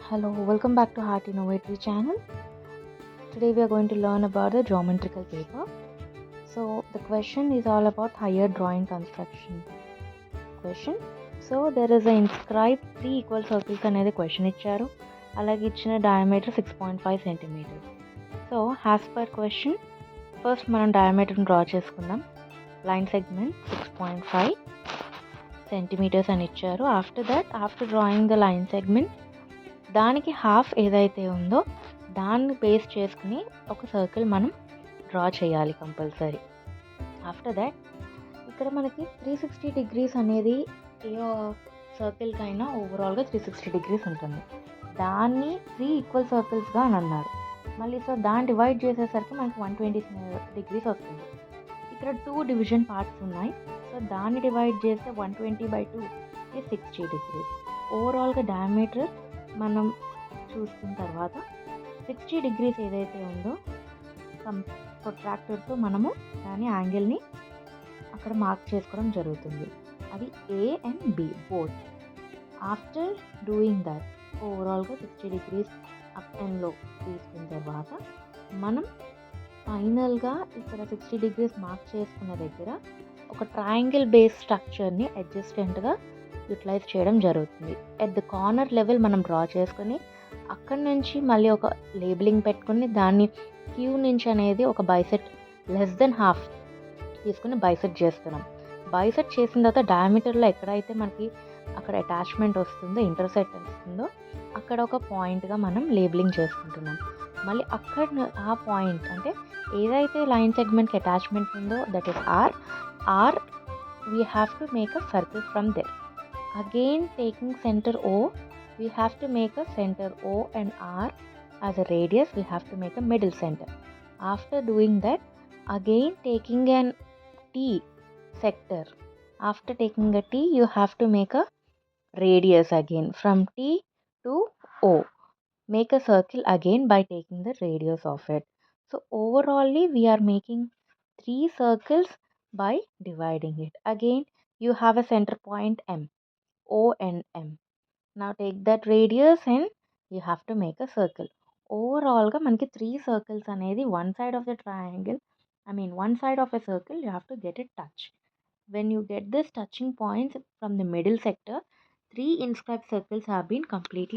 Hello, welcome back to Heart Innovative channel. Today we are going to learn about the geometrical paper. So the question is all about higher drawing construction question. So there is a inscribed 3 equal circles అనేది question ఇచ్చారు. అలాగే ఇచ్చిన diameter 6.5 centimetres. So as per question first మనం డయామీటర్ని draw చేసుకుందాం. Line segment 6.5 centimetres అని ఇచ్చారు. After drawing the line segment దానికి హాఫ్ ఏదైతే ఉందో దాన్ని బేస్ చేసుకుని ఒక సర్కిల్ మనం డ్రా చేయాలి కంపల్సరీ. ఆఫ్టర్ దాట్ ఇక్కడ మనకి 360 డిగ్రీస్ అనేది ఏ సర్కిల్కైనా ఓవరాల్గా 360 డిగ్రీస్ ఉంటుంది. దాన్ని 3 ఈక్వల్ సర్కిల్స్గా అని అన్నారు. మళ్ళీ సో దాన్ని డివైడ్ చేసేసరికి మనకి 120 డిగ్రీస్ వస్తుంది. ఇక్కడ 2 డివిజన్ పార్ట్స్ ఉన్నాయి. సో దాన్ని డివైడ్ చేస్తే 120/2 is 60 డిగ్రీస్. ఓవరాల్గా డయామీటర్ మనం చూసుకున్న తర్వాత 60 డిగ్రీస్ ఏదైతే ఉందో ప్రొట్రాక్టర్తో మనము దాని యాంగిల్ని అక్కడ మార్క్ చేసుకోవడం జరుగుతుంది. అది A and B both. After doing that ఓవరాల్గా 60 డిగ్రీస్ అప్ అండ్ లో తీసుకున్న తర్వాత మనం ఫైనల్గా ఇక్కడ 60 డిగ్రీస్ మార్క్ చేసుకున్న దగ్గర ఒక ట్రయాంగిల్ బేస్ స్ట్రక్చర్ని అడ్జస్టెంట్గా యూటిలైజ్ చేయడం జరుగుతుంది. ఎట్ ద కార్నర్ లెవెల్ మనం డ్రా చేసుకొని అక్కడి నుంచి మళ్ళీ ఒక లేబులింగ్ పెట్టుకుని దాన్ని క్యూ నుంచి అనేది ఒక బైసెట్ లెస్ దెన్ హాఫ్ తీసుకుని బైసెట్ చేస్తున్నాం. బైసెట్ చేసిన తర్వాత డయామీటర్లో ఎక్కడైతే మనకి అక్కడ అటాచ్మెంట్ వస్తుందో ఇంటర్సెక్ట్ వస్తుందో అక్కడ ఒక పాయింట్గా మనం లేబులింగ్ చేసుకుంటున్నాం. మళ్ళీ అక్కడ ఆ పాయింట్ అంటే ఏదైతే లైన్ సెగ్మెంట్కి అటాచ్మెంట్ ఉందో that is or we have to make a circle from there. Again taking center O, we have to make a center O and R as a radius. We have to make a middle center. After doing that, again taking an T sector. After taking a T, you have to make a radius again from T to O. Make a circle again by taking the radius of it. So overall, we are making 3 circles by dividing it. Again, you have a center point M. O and M. Now take that radius and you have to make a circle. ఓవరాల్గా మనకి 3 circles అనేది one side of the triangle, one side of a circle you have to get it touch. When you get this touching points from the middle sector, 3 inscribed circles have been completely